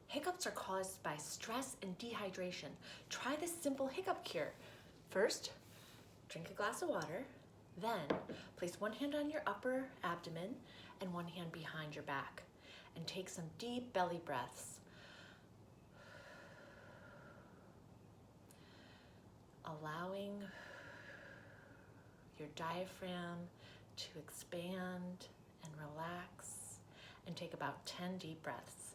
Hiccups are caused by stress and dehydration. Try this simple hiccup cure. First, drink a glass of water. Then, place one hand on your upper abdomen and one hand behind your back. And take some deep belly breaths. Allowing your diaphragm to expand and relax. And take about 10 deep breaths.